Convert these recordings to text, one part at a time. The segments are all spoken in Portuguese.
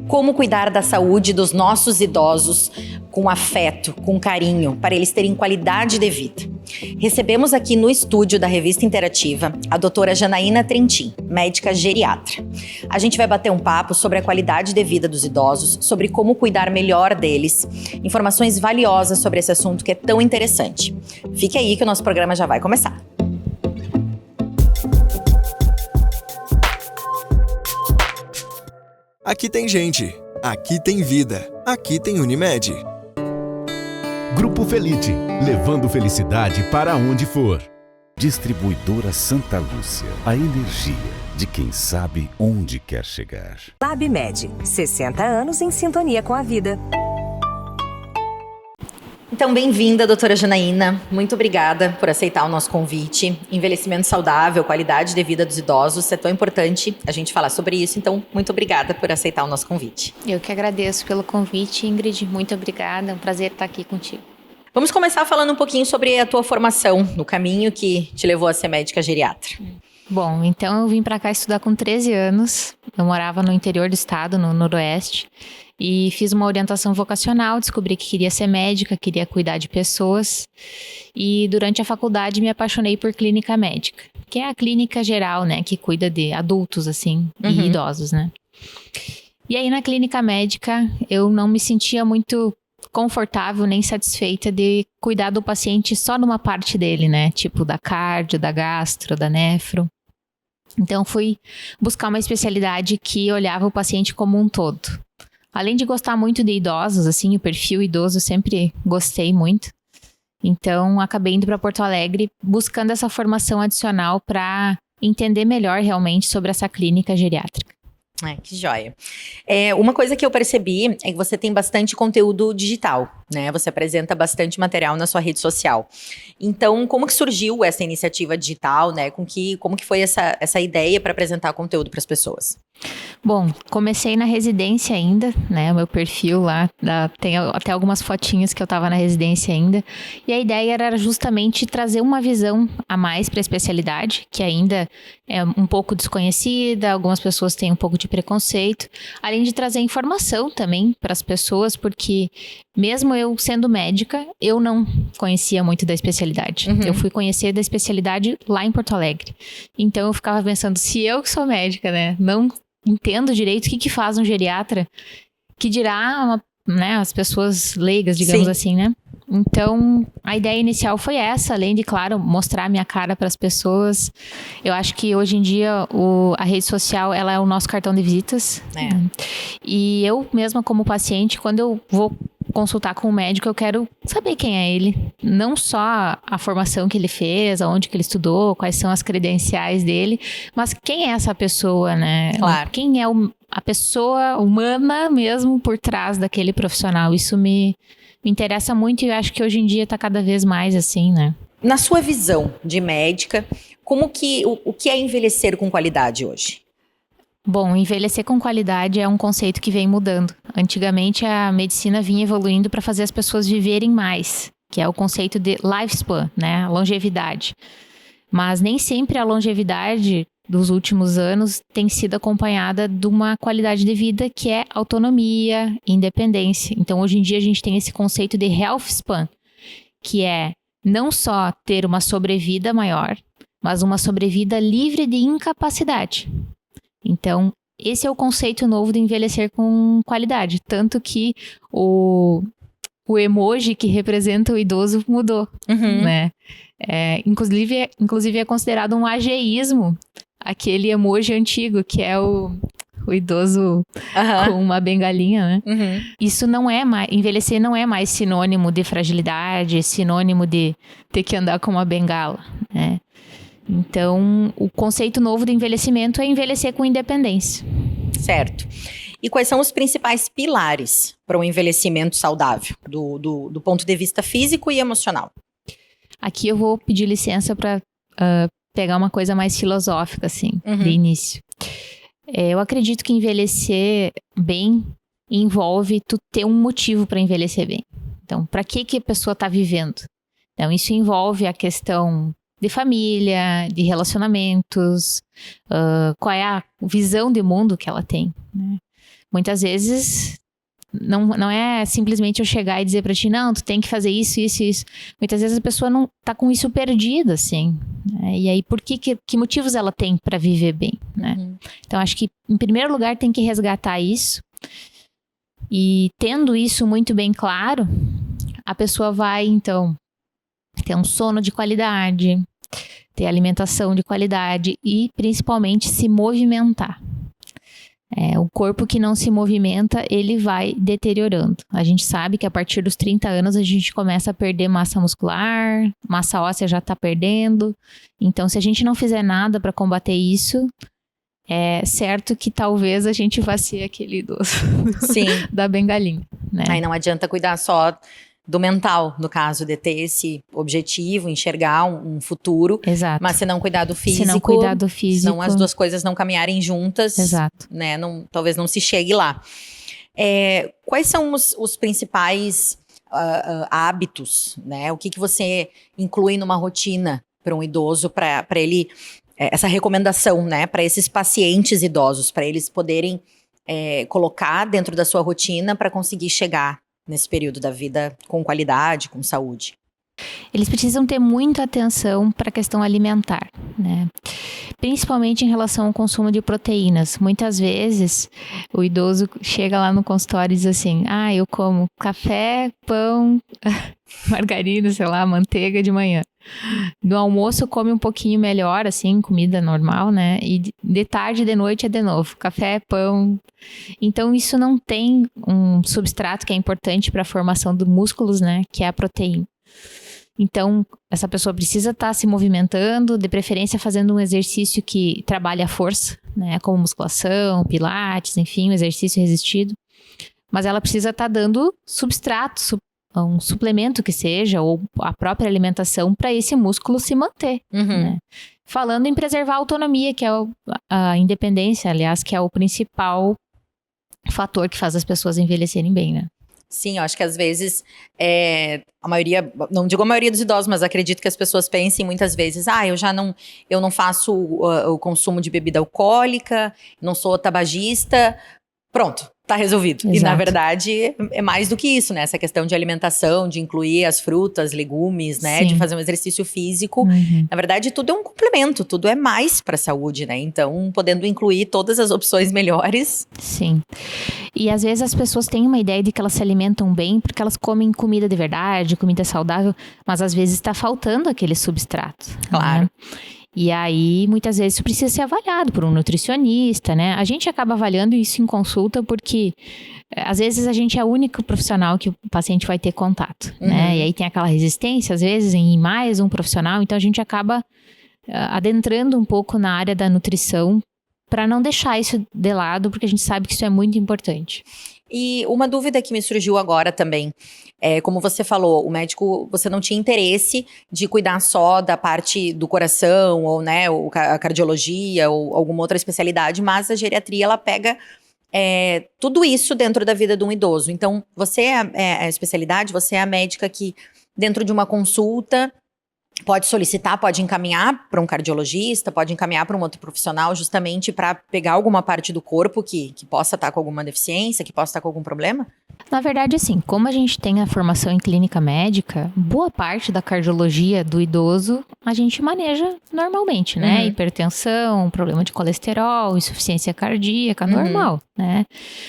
Como cuidar da saúde dos nossos idosos com afeto, com carinho, para eles terem qualidade de vida. Recebemos aqui no estúdio da Revista Interativa a doutora Janaína Trentin, médica geriatra. A gente vai bater um papo sobre a qualidade de vida dos idosos, sobre como cuidar melhor deles, informações valiosas sobre esse assunto que é tão interessante. Fique aí que o nosso programa já vai começar. Aqui tem gente, aqui tem vida, aqui tem Unimed. Grupo Felite, levando felicidade para onde for. Distribuidora Santa Lúcia, a energia de quem sabe onde quer chegar. LabMed, 60 anos em sintonia com a vida. Então, bem-vinda, doutora Janaína. Muito obrigada por aceitar o nosso convite. Envelhecimento saudável, qualidade de vida dos idosos, é tão importante a gente falar sobre isso. Então, muito obrigada por aceitar o nosso convite. Eu que agradeço pelo convite, Ingrid. Muito obrigada. É um prazer estar aqui contigo. Vamos começar falando um pouquinho sobre a tua formação, no caminho que te levou a ser médica geriatra. Bom, então eu vim para cá estudar com 13 anos. Eu morava no interior do estado, no noroeste. E fiz uma orientação vocacional, descobri que queria ser médica, queria cuidar de pessoas. E durante a faculdade me apaixonei por clínica médica, que é a clínica geral, né, que cuida de adultos, assim, e idosos, né. E aí na clínica médica eu não me sentia muito confortável nem satisfeita de cuidar do paciente só numa parte dele, né, tipo da cardio, da gastro, da nefro. Então fui buscar uma especialidade que olhava o paciente como um todo. Além de gostar muito de idosos, assim, o perfil idoso eu sempre gostei muito. Então, acabei indo para Porto Alegre buscando essa formação adicional para entender melhor realmente sobre essa clínica geriátrica. Que joia. Uma coisa que eu percebi é que você tem bastante conteúdo digital, né? Você apresenta bastante material na sua rede social. Então, como que surgiu essa iniciativa digital, né? Como que foi essa ideia para apresentar conteúdo para as pessoas? Bom, comecei na residência ainda, né? O meu perfil lá, tem até algumas fotinhas que eu estava na residência ainda. E a ideia era justamente trazer uma visão a mais para a especialidade, que ainda é um pouco desconhecida, algumas pessoas têm um pouco de preconceito. Além de trazer informação também para as pessoas, porque mesmo eu sendo médica, eu não conhecia muito da especialidade. Eu fui conhecer da especialidade lá em Porto Alegre. Então eu ficava pensando, se eu que sou médica, né, não entendo direito o que faz um geriatra, que dirá, né, as pessoas leigas, digamos assim, né? Então, a ideia inicial foi essa, além de, claro, mostrar a minha cara para as pessoas. Eu acho que hoje em dia a rede social, ela é o nosso cartão de visitas. E eu mesma como paciente, quando eu vou consultar com o médico, eu quero saber quem é ele. Não só a formação que ele fez, aonde que ele estudou, quais são as credenciais dele, mas quem é essa pessoa, né? Claro. Quem é a pessoa humana mesmo por trás daquele profissional. Isso me interessa muito e eu acho que hoje em dia está cada vez mais assim, né? Na sua visão de médica, o que é envelhecer com qualidade hoje? Bom, envelhecer com qualidade é um conceito que vem mudando. Antigamente a medicina vinha evoluindo para fazer as pessoas viverem mais, que é o conceito de lifespan, né? Longevidade. Mas nem sempre a longevidade dos últimos anos tem sido acompanhada de uma qualidade de vida que é autonomia, independência. Então, hoje em dia, a gente tem esse conceito de health span, que é não só ter uma sobrevida maior, mas uma sobrevida livre de incapacidade. Então, esse é o conceito novo de envelhecer com qualidade. Tanto que o emoji que representa o idoso mudou, né? Inclusive é considerado um ageísmo, aquele emoji antigo, que é o idoso com uma bengalinha, né? Isso não é mais, envelhecer não é mais sinônimo de fragilidade, sinônimo de ter que andar com uma bengala, né? Então, o conceito novo do envelhecimento é envelhecer com independência. Certo. E quais são os principais pilares para um envelhecimento saudável, do ponto de vista físico e emocional? Aqui eu vou pedir licença para pegar uma coisa mais filosófica, assim, de início. Eu acredito que envelhecer bem envolve tu ter um motivo para envelhecer bem. Então, para que a pessoa está vivendo? Então, isso envolve a questão de família, de relacionamentos, qual é a visão de mundo que ela tem, né? muitas vezes não é simplesmente eu chegar e dizer pra ti, não, tu tem que fazer isso, isso, isso. Muitas vezes a pessoa não tá com isso perdida, assim. Né? E aí, que motivos ela tem pra viver bem, né? Então, acho que, em primeiro lugar, tem que resgatar isso. E tendo isso muito bem claro, a pessoa vai, então, ter um sono de qualidade, ter alimentação de qualidade e, principalmente, se movimentar. O corpo que não se movimenta, ele vai deteriorando. A gente sabe que a partir dos 30 anos a gente começa a perder massa muscular, massa óssea já está perdendo. Então, se a gente não fizer nada para combater isso, é certo que talvez a gente vá ser aquele idoso da bengalinha. Né? Aí não adianta cuidar só do mental, no caso, de ter esse objetivo, enxergar um futuro. Exato. Mas se não cuidar do físico, se não cuidar do físico, senão as duas coisas não caminharem juntas, exato. Né, talvez não se chegue lá. Quais são os principais hábitos, né? O que você inclui numa rotina para um idoso, para ele, essa recomendação, né, para esses pacientes idosos, para eles poderem colocar dentro da sua rotina para conseguir chegar nesse período da vida com qualidade, com saúde? Eles precisam ter muita atenção para a questão alimentar, né? Principalmente em relação ao consumo de proteínas. Muitas vezes o idoso chega lá no consultório e diz assim, eu como café, pão, margarina, sei lá, manteiga de manhã. No almoço come um pouquinho melhor, assim, comida normal, né? E de tarde e de noite é de novo, café, pão. Então isso não tem um substrato que é importante para a formação dos músculos, né? Que é a proteína. Então, essa pessoa precisa estar se movimentando, de preferência fazendo um exercício que trabalhe a força, né? Como musculação, pilates, enfim, um exercício resistido. Mas ela precisa estar dando substrato, um suplemento que seja, ou a própria alimentação para esse músculo se manter. Né? Falando em preservar a autonomia, que é a independência, aliás, que é o principal fator que faz as pessoas envelhecerem bem, né? Sim, eu acho que às vezes a maioria, não digo a maioria dos idosos, mas acredito que as pessoas pensem muitas vezes, eu não faço o consumo de bebida alcoólica, não sou tabagista, pronto, tá resolvido. Exato. E na verdade é mais do que isso, né? Essa questão de alimentação, de incluir as frutas, legumes, né? Sim. De fazer um exercício físico. Na verdade, tudo é um complemento, tudo é mais para a saúde, né? Então, podendo incluir todas as opções melhores. Sim. E às vezes as pessoas têm uma ideia de que elas se alimentam bem porque elas comem comida de verdade, comida saudável, mas às vezes está faltando aquele substrato. Claro. Né? E aí, muitas vezes, isso precisa ser avaliado por um nutricionista, né? A gente acaba avaliando isso em consulta porque, às vezes, a gente é o único profissional que o paciente vai ter contato, né? E aí tem aquela resistência, às vezes, em mais um profissional. Então, a gente acaba adentrando um pouco na área da nutrição para não deixar isso de lado, porque a gente sabe que isso é muito importante. E uma dúvida que me surgiu agora também, como você falou, o médico, você não tinha interesse de cuidar só da parte do coração, ou né, a cardiologia, ou alguma outra especialidade, mas a geriatria, ela pega tudo isso dentro da vida de um idoso. Então, você é a especialidade, você é a médica que, dentro de uma consulta, pode solicitar, pode encaminhar para um cardiologista, pode encaminhar para um outro profissional, justamente para pegar alguma parte do corpo que possa estar com alguma deficiência, que possa estar com algum problema? Na verdade, assim, como a gente tem a formação em clínica médica, boa parte da cardiologia do idoso a gente maneja normalmente, né? Hipertensão, problema de colesterol, insuficiência cardíaca, normal, né?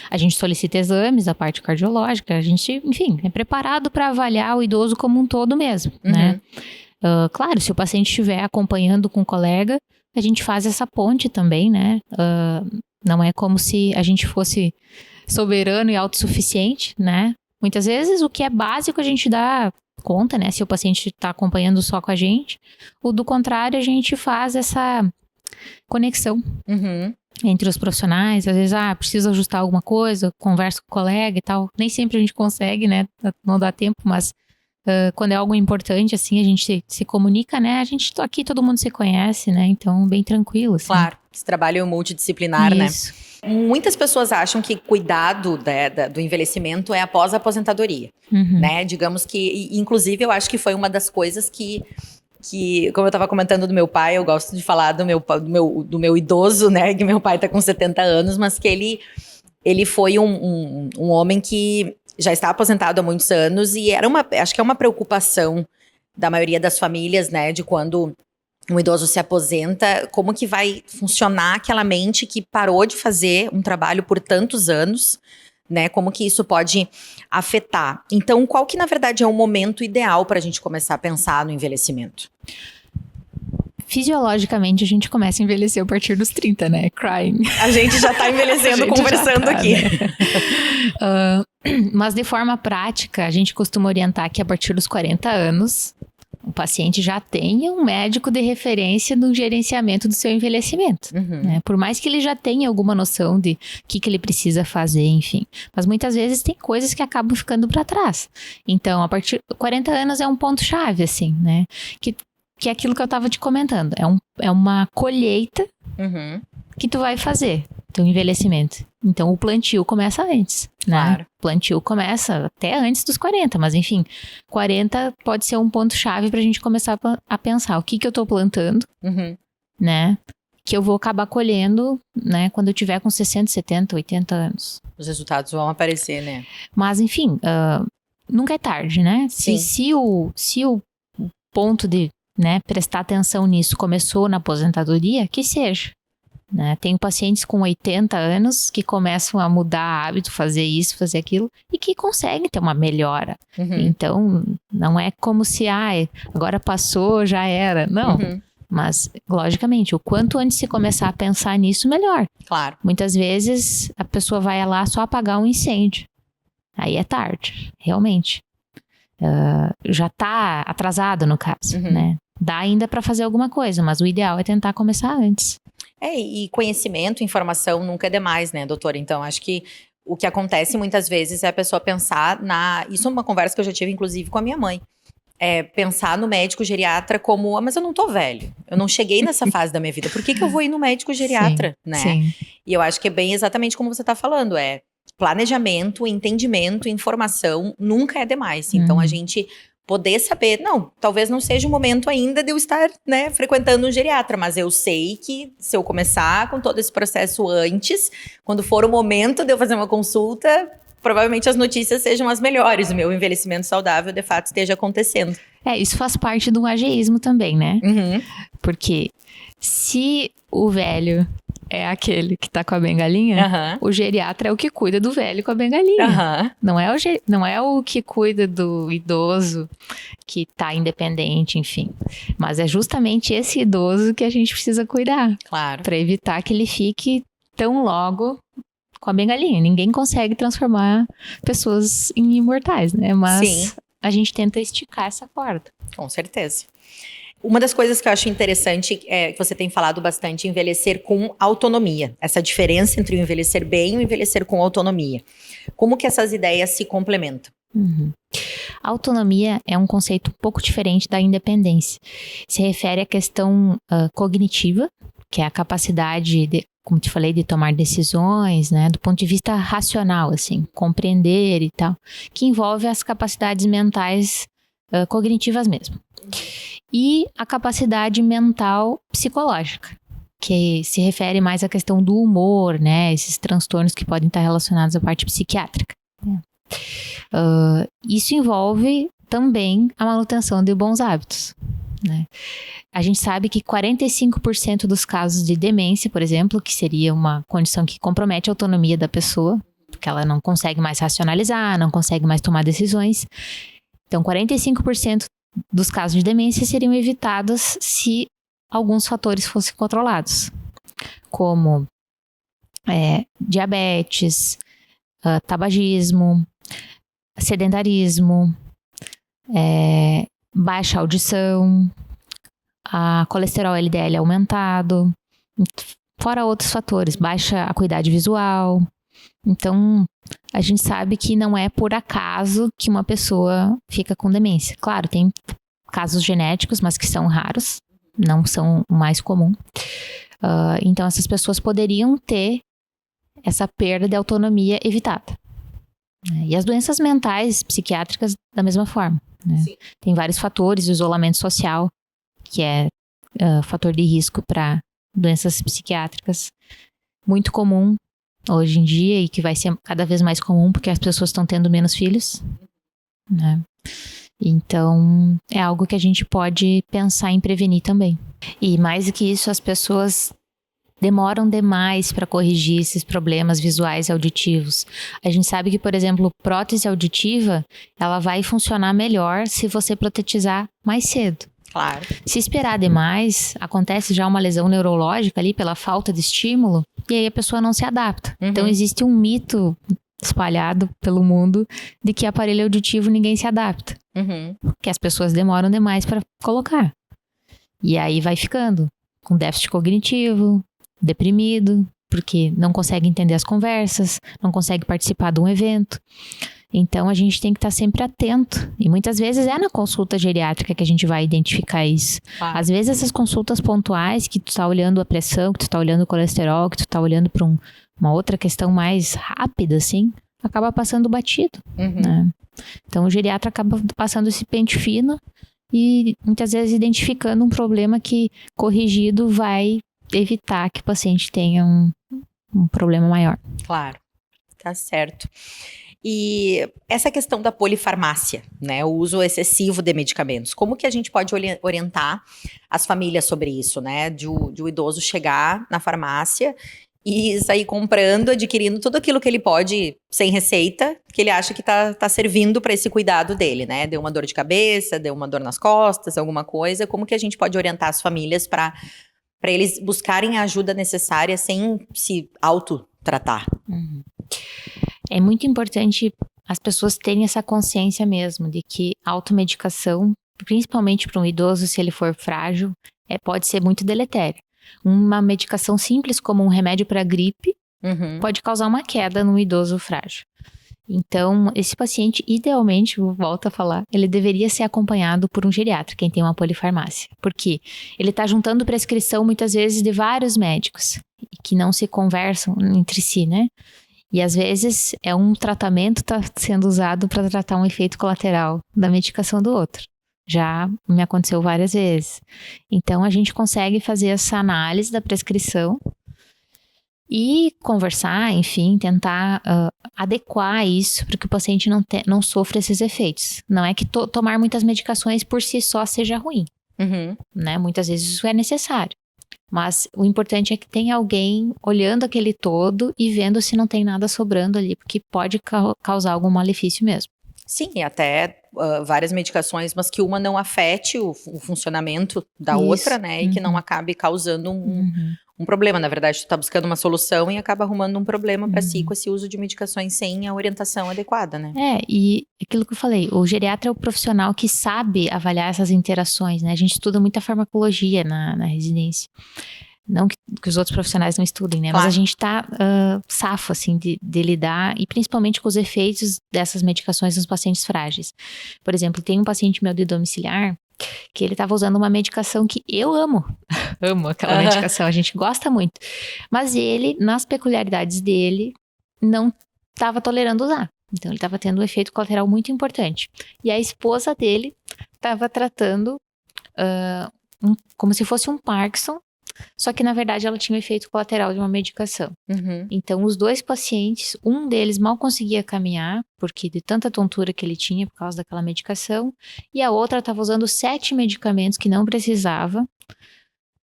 A gente solicita exames da parte cardiológica, a gente, enfim, é preparado para avaliar o idoso como um todo mesmo, né? Claro, se o paciente estiver acompanhando com um colega, a gente faz essa ponte também, né? Não é como se a gente fosse soberano e autossuficiente, né? Muitas vezes o que é básico a gente dá conta, né? Se o paciente está acompanhando só com a gente. Ou do contrário, a gente faz essa conexão entre os profissionais. Às vezes, preciso ajustar alguma coisa, converso com o colega e tal. Nem sempre a gente consegue, né? Não dá tempo, mas quando é algo importante, assim, a gente se comunica, né? A gente aqui, todo mundo se conhece, né? Então, bem tranquilo, assim. Claro, esse trabalho multidisciplinar, Isso. Né? Muitas pessoas acham que cuidado do envelhecimento é após a aposentadoria, né? Digamos que, inclusive, eu acho que foi uma das coisas que como eu estava comentando do meu pai, eu gosto de falar do meu idoso, né? Que meu pai tá com 70 anos, mas que Ele foi um homem que já está aposentado há muitos anos e acho que é uma preocupação da maioria das famílias, né, de quando um idoso se aposenta, como que vai funcionar aquela mente que parou de fazer um trabalho por tantos anos, né? Como que isso pode afetar. Então, qual que na verdade é o momento ideal para a gente começar a pensar no envelhecimento? Fisiologicamente, a gente começa a envelhecer a partir dos 30, né? Crying. A gente já tá envelhecendo conversando aqui. Né? Mas de forma prática, a gente costuma orientar que a partir dos 40 anos, o paciente já tenha um médico de referência no gerenciamento do seu envelhecimento. Né? Por mais que ele já tenha alguma noção de o que ele precisa fazer, enfim. Mas muitas vezes tem coisas que acabam ficando para trás. Então, a partir de 40 anos é um ponto-chave, assim, né? Que é aquilo que eu estava te comentando. É uma colheita que tu vai fazer, teu envelhecimento. Então, o plantio começa antes, né? Claro. O plantio começa até antes dos 40, mas enfim, 40 pode ser um ponto-chave pra gente começar a pensar o que eu tô plantando, né? Que eu vou acabar colhendo, né? Quando eu tiver com 60, 70, 80 anos. Os resultados vão aparecer, né? Mas, enfim, nunca é tarde, né? Se o ponto de, né, prestar atenção nisso começou na aposentadoria, que seja. Né? Tenho pacientes com 80 anos que começam a mudar hábito, fazer isso, fazer aquilo, e que conseguem ter uma melhora. Então, não é como se, agora passou, já era. Não. Mas, logicamente, o quanto antes se começar a pensar nisso, melhor. Claro. Muitas vezes, a pessoa vai lá só apagar um incêndio. Aí é tarde, realmente. Já tá atrasado, no caso, né? Dá ainda para fazer alguma coisa, mas o ideal é tentar começar antes. E conhecimento, informação nunca é demais, né, doutora? Então, acho que o que acontece muitas vezes é a pessoa pensar Isso é uma conversa que eu já tive, inclusive, com a minha mãe. Pensar no médico geriatra como, mas eu não tô velho. Eu não cheguei nessa fase da minha vida. Por que eu vou ir no médico geriatra, né? Sim. E eu acho que é bem exatamente como você tá falando. Planejamento, entendimento, informação nunca é demais. Então, a gente poder saber, não, talvez não seja o momento ainda de eu estar, né, frequentando um geriatra, mas eu sei que se eu começar com todo esse processo antes, quando for o momento de eu fazer uma consulta, provavelmente as notícias sejam as melhores, o meu envelhecimento saudável de fato esteja acontecendo. Isso faz parte do ageísmo também, né? Porque se o velho é aquele que tá com a bengalinha, o geriatra é o que cuida do velho com a bengalinha. Não é o que cuida do idoso que tá independente, enfim. Mas é justamente esse idoso que a gente precisa cuidar. Claro. Pra evitar que ele fique tão logo com a bengalinha. Ninguém consegue transformar pessoas em imortais, né? Mas a gente tenta esticar essa corda. Com certeza. Uma das coisas que eu acho interessante é que você tem falado bastante, envelhecer com autonomia. Essa diferença entre o envelhecer bem e o envelhecer com autonomia. Como que essas ideias se complementam? A autonomia é um conceito um pouco diferente da independência. Se refere à questão cognitiva, que é a capacidade de, como te falei, de tomar decisões, né, do ponto de vista racional, assim, compreender e tal, que envolve as capacidades mentais cognitivas mesmo. E a capacidade mental psicológica, que se refere mais à questão do humor, né, esses transtornos que podem estar relacionados à parte psiquiátrica. Né. Isso envolve também a manutenção de bons hábitos. Né. A gente sabe que 45% dos casos de demência, por exemplo, que seria uma condição que compromete a autonomia da pessoa, porque ela não consegue mais racionalizar, não consegue mais tomar decisões. Então, 45% dos casos de demência seriam evitados se alguns fatores fossem controlados, como diabetes, tabagismo, sedentarismo, baixa audição, a colesterol LDL aumentado, fora outros fatores, baixa acuidade visual. Então, a gente sabe que não é por acaso que uma pessoa fica com demência. Claro, tem casos genéticos, mas que são raros, não são o mais comum. Então, essas pessoas poderiam ter essa perda de autonomia evitada. E as doenças mentais, psiquiátricas, da mesma forma. Né? Tem vários fatores, o isolamento social, que é fator de risco para doenças psiquiátricas, muito comum. hoje em dia e que vai ser cada vez mais comum porque as pessoas estão tendo menos filhos, né? Então, é algo que a gente pode pensar em prevenir também. E mais do que isso, as pessoas demoram demais para corrigir esses problemas visuais e auditivos. A gente sabe que, por exemplo, prótese auditiva, ela vai funcionar melhor se você protetizar mais cedo. Claro. Se esperar demais, acontece já uma lesão neurológica ali pela falta de estímulo, e aí a pessoa não se adapta. Então, existe um mito espalhado pelo mundo de que aparelho auditivo ninguém se adapta. Que as pessoas demoram demais para colocar. E aí vai ficando com déficit cognitivo, deprimido, porque não consegue entender as conversas, não consegue participar de um evento. Então, a gente tem que estar sempre atento. E muitas vezes é na consulta geriátrica que a gente vai identificar isso. Claro. Às vezes, essas consultas pontuais, que tu tá olhando a pressão, que tu tá olhando o colesterol, que tu tá olhando para uma outra questão mais rápida, assim, acaba passando batido, né? Então, o geriatra acaba passando esse pente fino e muitas vezes identificando um problema que, corrigido, vai evitar que o paciente tenha um problema maior. Claro, tá certo. E essa questão da polifarmácia, né, o uso excessivo de medicamentos, como que a gente pode orientar as famílias sobre isso, né, de o idoso chegar na farmácia e sair comprando, adquirindo tudo aquilo que ele pode sem receita, que ele acha que tá servindo para esse cuidado dele, né, deu uma dor de cabeça, deu uma dor nas costas, alguma coisa, como que a gente pode orientar as famílias para eles buscarem a ajuda necessária sem se autotratar? É muito importante as pessoas terem essa consciência mesmo de que a automedicação, principalmente para um idoso, se ele for frágil, pode ser muito deletéria. Uma medicação simples, como um remédio para gripe, pode causar uma queda num idoso frágil. Então, esse paciente, idealmente, volto a falar, ele deveria ser acompanhado por um geriatra, quem tem uma polifarmácia. Porque ele está juntando prescrição, muitas vezes, de vários médicos, que não se conversam entre si, né? E às vezes é um tratamento que está sendo usado para tratar um efeito colateral da medicação do outro. Já me aconteceu várias vezes. Então a gente consegue fazer essa análise da prescrição e conversar, enfim, tentar adequar isso para que o paciente não sofra esses efeitos. Não é que tomar muitas medicações por si só seja ruim, né? Muitas vezes isso é necessário. Mas o importante é que tenha alguém olhando aquele todo e vendo se não tem nada sobrando ali, porque pode causar algum malefício mesmo. Sim, e até várias medicações, mas que uma não afete o funcionamento da Isso. outra, né? E que não acabe causando um problema. Na verdade, tu tá buscando uma solução e acaba arrumando um problema para si com esse uso de medicações sem a orientação adequada, né? E aquilo que eu falei, o geriatra é o profissional que sabe avaliar essas interações, né? A gente estuda muita farmacologia na residência. Não que os outros profissionais não estudem, né? Claro. Mas a gente tá safo, assim, de lidar, e principalmente com os efeitos dessas medicações nos pacientes frágeis. Por exemplo, tem um paciente meu de domiciliar que ele estava usando uma medicação que eu amo. Amo aquela medicação, a gente gosta muito. Mas ele, nas peculiaridades dele, não estava tolerando usar. Então, ele estava tendo um efeito colateral muito importante. E a esposa dele estava tratando como se fosse um Parkinson, só que, na verdade, ela tinha um efeito colateral de uma medicação. Então, os dois pacientes, um deles mal conseguia caminhar, porque de tanta tontura que ele tinha por causa daquela medicação, e a outra estava usando 7 medicamentos que não precisava,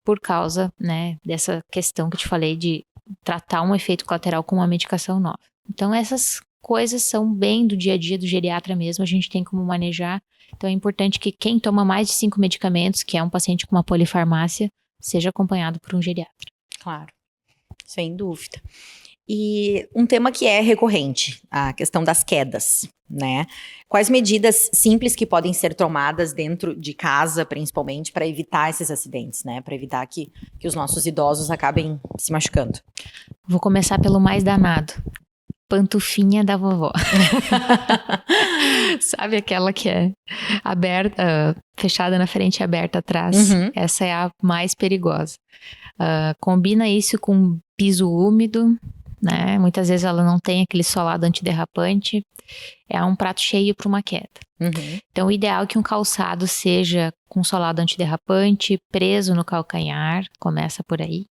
por causa, né, dessa questão que eu te falei de tratar um efeito colateral com uma medicação nova. Então, essas coisas são bem do dia a dia do geriatra mesmo, a gente tem como manejar. Então, é importante que quem toma mais de 5 medicamentos, que é um paciente com uma polifarmácia, seja acompanhado por um geriatra. Claro, sem dúvida. E um tema que é recorrente, a questão das quedas, né? Quais medidas simples que podem ser tomadas dentro de casa, principalmente, para evitar esses acidentes, né? Para evitar que os nossos idosos acabem se machucando. Vou começar pelo mais danado. Pantufinha da vovó. Sabe aquela que é aberta, fechada na frente e aberta atrás? Essa é a mais perigosa. Combina isso com piso úmido, né? Muitas vezes ela não tem aquele solado antiderrapante. É um prato cheio para uma queda. Então, o ideal é que um calçado seja com solado antiderrapante, preso no calcanhar. Começa por aí.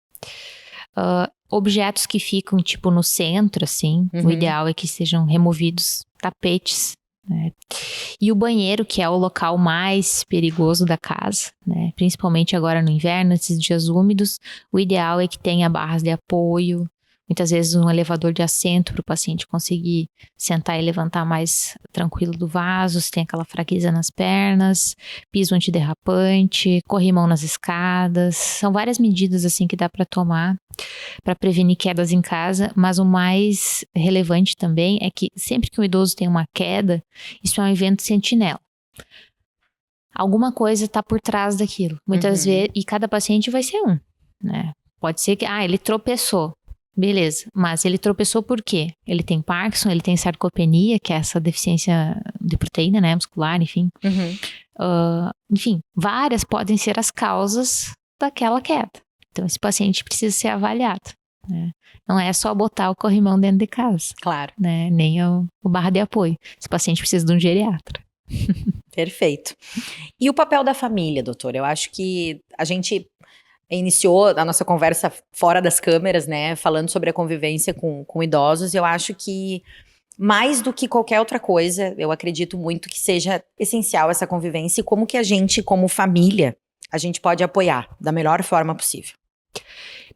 objetos que ficam, tipo, no centro, assim. O ideal é que sejam removidos tapetes, né? E o banheiro, que é o local mais perigoso da casa, né? Principalmente agora no inverno, nesses dias úmidos, o ideal é que tenha barras de apoio, muitas vezes um elevador de assento para o paciente conseguir sentar e levantar mais tranquilo do vaso, se tem aquela fraqueza nas pernas, piso antiderrapante, corrimão nas escadas. São várias medidas assim que dá para tomar para prevenir quedas em casa, mas o mais relevante também é que sempre que um idoso tem uma queda, isso é um evento sentinela. Alguma coisa está por trás daquilo. Muitas vezes, e cada paciente vai ser um, né? Pode ser que, ele tropeçou. Beleza, mas ele tropeçou por quê? Ele tem Parkinson, ele tem sarcopenia, que é essa deficiência de proteína, né, muscular, enfim. Enfim, várias podem ser as causas daquela queda. Então, esse paciente precisa ser avaliado, né? Não é só botar o corrimão dentro de casa. Claro. Né? Nem o barra de apoio. Esse paciente precisa de um geriatra. Perfeito. E o papel da família, doutora? Eu acho que a gente iniciou a nossa conversa fora das câmeras, né, falando sobre a convivência com idosos. Eu acho que mais do que qualquer outra coisa, eu acredito muito que seja essencial essa convivência e como que a gente, como família, a gente pode apoiar da melhor forma possível.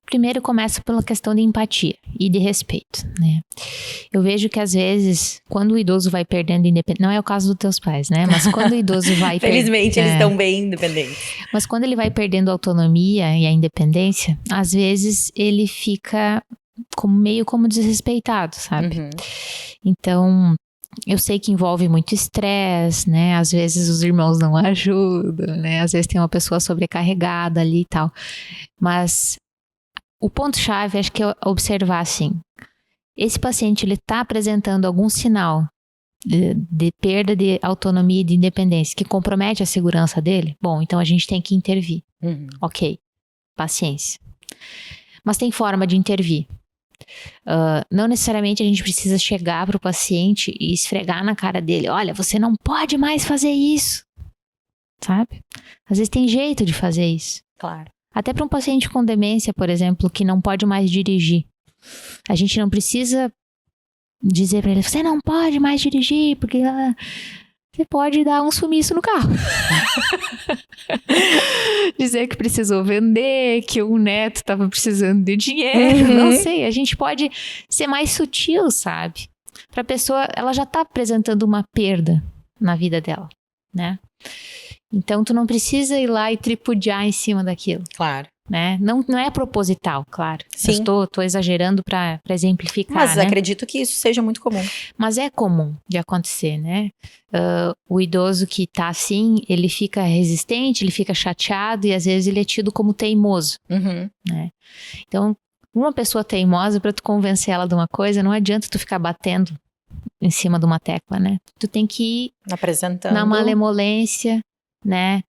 Primeiro começa pela questão de empatia e de respeito, né? Eu vejo que às vezes, quando o idoso vai perdendo independência, não é o caso dos teus pais, né? Mas quando o idoso vai Felizmente eles estão bem independentes. Mas quando ele vai perdendo a autonomia e a independência, às vezes ele fica meio como desrespeitado, sabe? Então, eu sei que envolve muito estresse, né? Às vezes os irmãos não ajudam, né? Às vezes tem uma pessoa sobrecarregada ali e tal. Mas o ponto-chave, acho que é observar assim, esse paciente, ele está apresentando algum sinal de perda de autonomia e de independência que compromete a segurança dele? Bom, então a gente tem que intervir. Ok, paciência. Mas tem forma de intervir. Não necessariamente a gente precisa chegar para o paciente e esfregar na cara dele, olha, você não pode mais fazer isso, sabe? Às vezes tem jeito de fazer isso. Claro. Até para um paciente com demência, por exemplo, que não pode mais dirigir. A gente não precisa dizer para ele, você não pode mais dirigir, porque você pode dar um sumiço no carro. Dizer que precisou vender, que o neto estava precisando de dinheiro, não sei. A gente pode ser mais sutil, sabe? Para a pessoa, ela já está apresentando uma perda na vida dela, né? Então, tu não precisa ir lá e tripudiar em cima daquilo. Claro. Né? Não é proposital, claro. Sim. Tô exagerando para exemplificar, mas né? acredito que isso seja muito comum. Mas é comum de acontecer, né? O idoso que tá assim, ele fica resistente, ele fica chateado e às vezes ele é tido como teimoso, né? Então, uma pessoa teimosa, para tu convencer ela de uma coisa, não adianta tu ficar batendo em cima de uma tecla, né? Tu tem que ir apresentando na malemolência, né?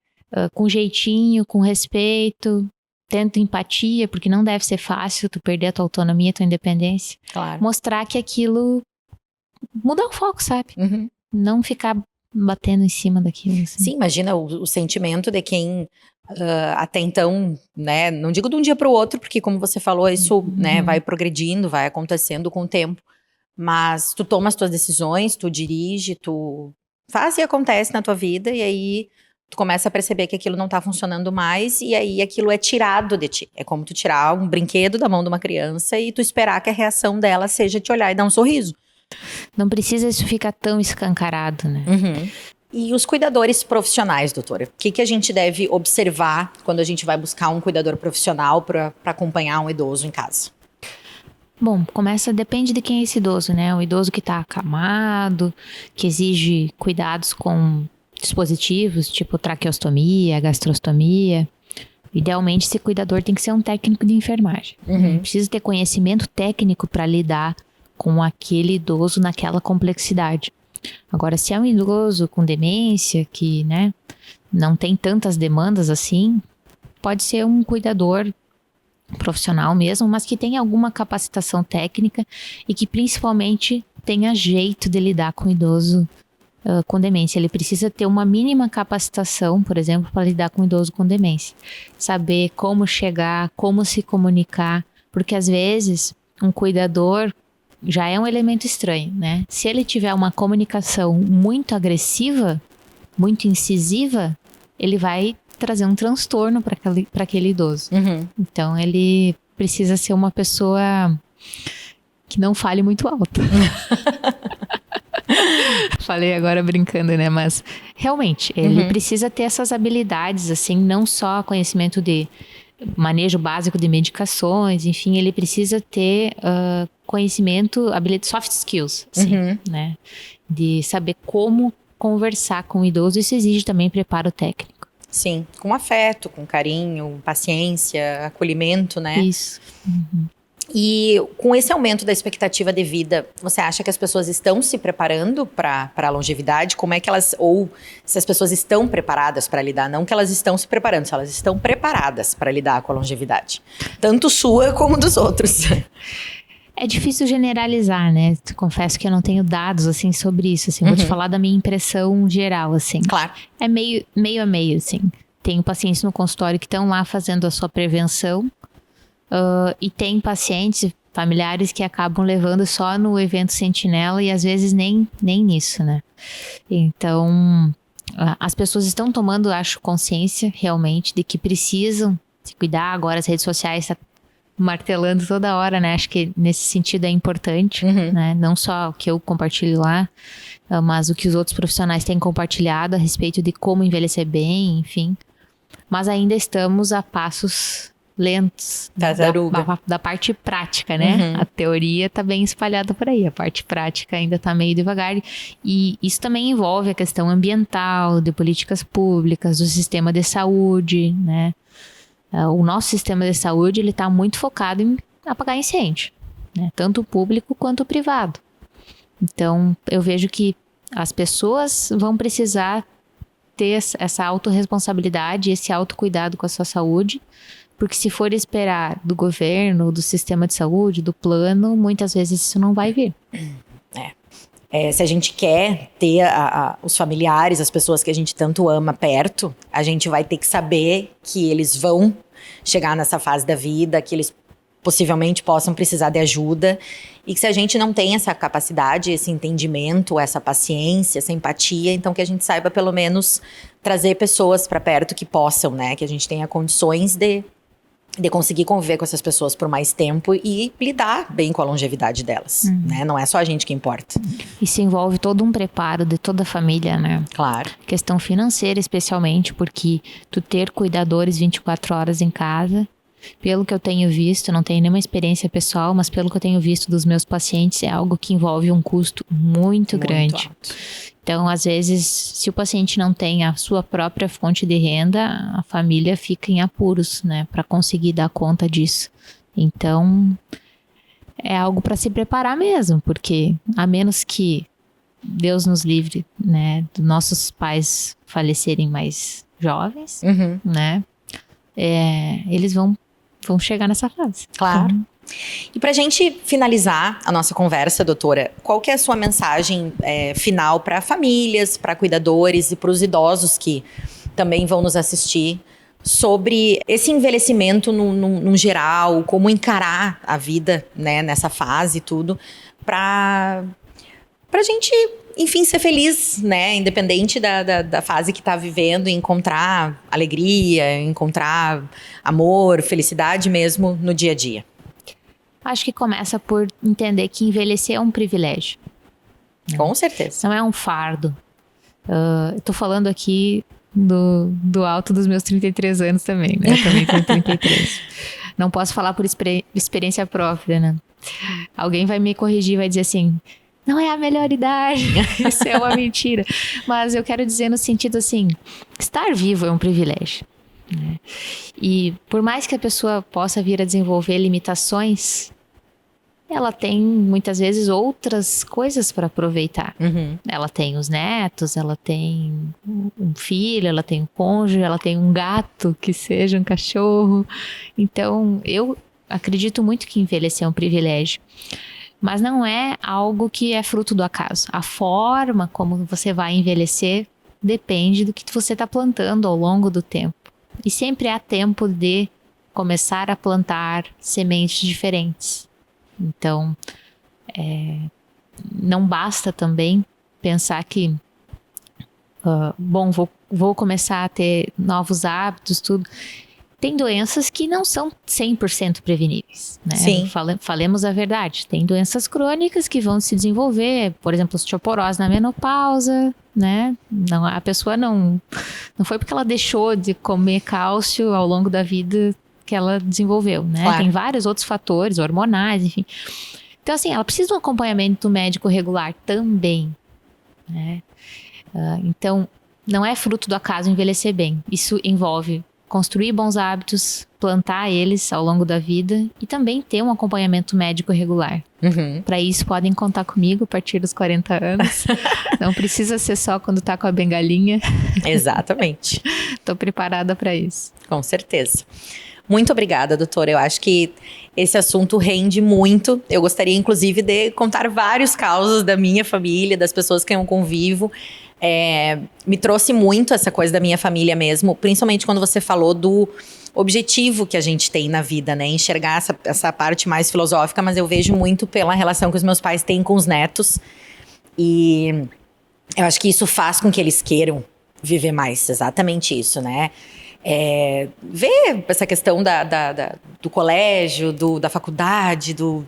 Com jeitinho, com respeito, tendo empatia, porque não deve ser fácil tu perder a tua autonomia, a tua independência. Claro. Mostrar que aquilo mudar o foco, sabe? Não ficar batendo em cima daquilo. Assim. Sim, imagina o sentimento de quem até então, né, não digo de um dia para o outro, porque como você falou, isso né, vai progredindo, vai acontecendo com o tempo, mas tu toma as tuas decisões, tu dirige, tu faz e acontece na tua vida, e aí tu começa a perceber que aquilo não tá funcionando mais, e aí aquilo é tirado de ti. É como tu tirar um brinquedo da mão de uma criança e tu esperar que a reação dela seja te olhar e dar um sorriso. Não precisa isso ficar tão escancarado, né? E os cuidadores profissionais, doutora? O que a gente deve observar quando a gente vai buscar um cuidador profissional para acompanhar um idoso em casa? Bom, depende de quem é esse idoso, né? O idoso que tá acamado, que exige cuidados com dispositivos, tipo traqueostomia, gastrostomia. Idealmente, esse cuidador tem que ser um técnico de enfermagem. Precisa ter conhecimento técnico para lidar com aquele idoso naquela complexidade. Agora, se é um idoso com demência, que, né, não tem tantas demandas assim, pode ser um cuidador profissional mesmo, mas que tenha alguma capacitação técnica e que principalmente tenha jeito de lidar com o idoso com demência. Ele precisa ter uma mínima capacitação, por exemplo, para lidar com um idoso com demência. Saber como chegar, como se comunicar, Porque às vezes um cuidador já é um elemento estranho, né? Se ele tiver uma comunicação muito agressiva, muito incisiva, ele vai trazer um transtorno para aquele idoso. Então ele precisa ser uma pessoa que não fale muito alto. Falei agora brincando, né? Mas realmente, ele precisa ter essas habilidades, assim, não só conhecimento de manejo básico de medicações, enfim, ele precisa ter conhecimento, soft skills, assim, né? De saber como conversar com o idoso. Isso exige também preparo técnico. Sim, com afeto, com carinho, paciência, acolhimento, né? Isso. E com esse aumento da expectativa de vida, você acha que as pessoas estão se preparando para a longevidade? Como é que elas, ou se as pessoas estão preparadas para lidar? Não que elas estão se preparando, se elas estão preparadas para lidar com a longevidade. Tanto sua como dos outros. É difícil generalizar, né? Confesso que eu não tenho dados, assim, sobre isso, assim. Vou te falar da minha impressão geral, assim. Claro. É meio a meio, assim. Tenho pacientes no consultório que estão lá fazendo a sua prevenção. E tem pacientes, familiares que acabam levando só no evento sentinela e às vezes nem nisso, né? Então, as pessoas estão tomando, acho, consciência realmente de que precisam se cuidar. Agora as redes sociais estão martelando toda hora, né? Acho que nesse sentido é importante, né? Não só o que eu compartilho lá, mas o que os outros profissionais têm compartilhado a respeito de como envelhecer bem, enfim. Mas ainda estamos a passos lentos da parte prática, né? A teoria tá bem espalhada por aí, a parte prática ainda tá meio devagar, e isso também envolve a questão ambiental, de políticas públicas, do sistema de saúde, né? O nosso sistema de saúde, ele tá muito focado em apagar incêndio, né? Tanto o público quanto o privado. Então, eu vejo que as pessoas vão precisar ter essa autorresponsabilidade, esse autocuidado com a sua saúde. Porque se for esperar do governo, do sistema de saúde, do plano, muitas vezes isso não vai vir. Se a gente quer ter os familiares, as pessoas que a gente tanto ama perto, a gente vai ter que saber que eles vão chegar nessa fase da vida, que eles possivelmente possam precisar de ajuda. E que se a gente não tem essa capacidade, esse entendimento, essa paciência, essa empatia, então que a gente saiba pelo menos trazer pessoas para perto que possam, né? Que a gente tenha condições de conseguir conviver com essas pessoas por mais tempo e lidar bem com a longevidade delas, né? Não é só a gente que importa. Isso envolve todo um preparo de toda a família, né? Claro. Questão financeira, especialmente, porque tu ter cuidadores 24 horas em casa, pelo que eu tenho visto, não tenho nenhuma experiência pessoal, mas pelo que eu tenho visto dos meus pacientes, é algo que envolve um custo muito grande. Alto. Então, às vezes, se o paciente não tem a sua própria fonte de renda, a família fica em apuros, né, para conseguir dar conta disso. Então, é algo para se preparar mesmo, porque a menos que Deus nos livre, né, dos nossos pais falecerem mais jovens, né, eles vão chegar nessa fase. Claro. E pra gente finalizar a nossa conversa, doutora, qual que é a sua mensagem final para famílias, para cuidadores e para os idosos que também vão nos assistir sobre esse envelhecimento num geral, como encarar a vida, né, nessa fase e tudo, pra gente, enfim, ser feliz, né, independente da fase que tá vivendo, e encontrar alegria, encontrar amor, felicidade mesmo no dia a dia. Acho que começa por entender que envelhecer é um privilégio. Com certeza. Não é um fardo. Eu tô falando aqui do alto dos meus 33 anos também, né? Eu também tenho 33. Não posso falar por experiência própria, né? Alguém vai me corrigir, vai dizer assim, não é a melhor idade, isso é uma mentira. Mas eu quero dizer no sentido assim, estar vivo é um privilégio. Né? E por mais que a pessoa possa vir a desenvolver limitações, ela tem muitas vezes outras coisas para aproveitar. Ela tem os netos, ela tem um filho, ela tem um cônjuge, ela tem um gato, que seja um cachorro. Então eu acredito muito que envelhecer é um privilégio, mas não é algo que é fruto do acaso. A forma como você vai envelhecer depende do que você está plantando ao longo do tempo. E sempre há tempo de começar a plantar sementes diferentes. Então, não basta também pensar que, vou começar a ter novos hábitos, tudo. Tem doenças que não são 100% preveníveis, né? Sim. Falemos a verdade. Tem doenças crônicas que vão se desenvolver, por exemplo, osteoporose na menopausa, né? Não, a pessoa não foi porque ela deixou de comer cálcio ao longo da vida que ela desenvolveu, né? Claro. Tem vários outros fatores, hormonais, enfim. Então, assim, ela precisa de um acompanhamento médico regular também, né? Então, não é fruto do acaso envelhecer bem. Isso envolve construir bons hábitos, plantar eles ao longo da vida e também ter um acompanhamento médico regular. Uhum. Para isso, podem contar comigo a partir dos 40 anos. Não precisa ser só quando tá com a bengalinha. Exatamente. Tô preparada para isso. Com certeza. Muito obrigada, doutora. Eu acho que esse assunto rende muito. Eu gostaria, inclusive, de contar vários causos da minha família, das pessoas que eu convivo. Me trouxe muito essa coisa da minha família mesmo, principalmente quando você falou do objetivo que a gente tem na vida, né? Enxergar essa parte mais filosófica, mas eu vejo muito pela relação que os meus pais têm com os netos. E eu acho que isso faz com que eles queiram viver mais, exatamente isso, né? Ver essa questão do colégio, da faculdade, do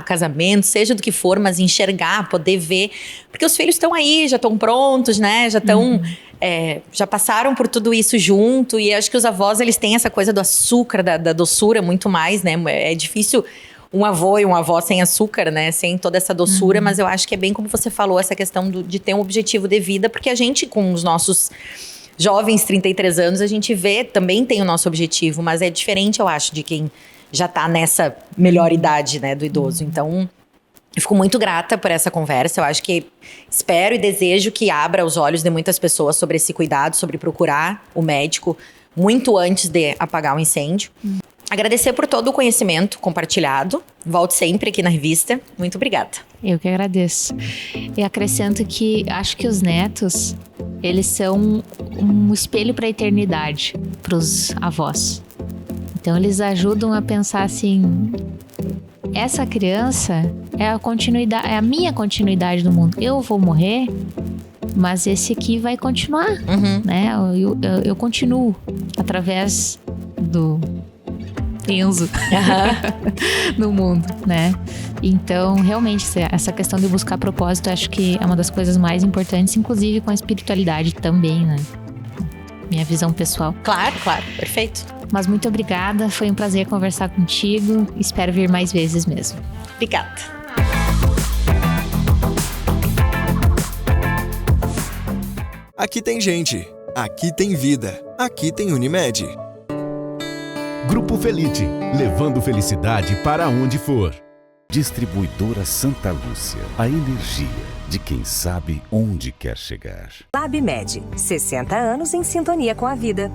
casamento, seja do que for, mas enxergar, poder ver, porque os filhos estão aí, já estão prontos, né, já estão, já passaram por tudo isso junto, e acho que os avós, eles têm essa coisa do açúcar, da doçura muito mais, né, é difícil um avô e uma avó sem açúcar, né, sem toda essa doçura, mas eu acho que é bem como você falou, essa questão de ter um objetivo de vida, porque a gente, com os nossos jovens, 33 anos, a gente vê, também tem o nosso objetivo, mas é diferente, eu acho, de quem já tá nessa melhor idade, né, do idoso. Então, eu fico muito grata por essa conversa. Eu acho que espero e desejo que abra os olhos de muitas pessoas sobre esse cuidado, sobre procurar o médico muito antes de apagar o incêndio. Agradecer por todo o conhecimento compartilhado. Volte sempre aqui na revista. Muito obrigada. Eu que agradeço. E acrescento que acho que os netos, eles são um espelho para a eternidade, para os avós. Então eles ajudam a pensar assim, essa criança é a minha continuidade do mundo. Eu vou morrer, mas esse aqui vai continuar, né? Eu continuo através do Enzo no mundo, né? Então, realmente, essa questão de buscar propósito, acho que é uma das coisas mais importantes, inclusive com a espiritualidade também, né? Minha visão pessoal. Claro, perfeito. Mas muito obrigada, foi um prazer conversar contigo. Espero vir mais vezes mesmo. Obrigada. Aqui tem gente, aqui tem vida, aqui tem Unimed. Grupo Felite, levando felicidade para onde for. Distribuidora Santa Lúcia, a energia de quem sabe onde quer chegar. Lab Med, 60 anos em sintonia com a vida.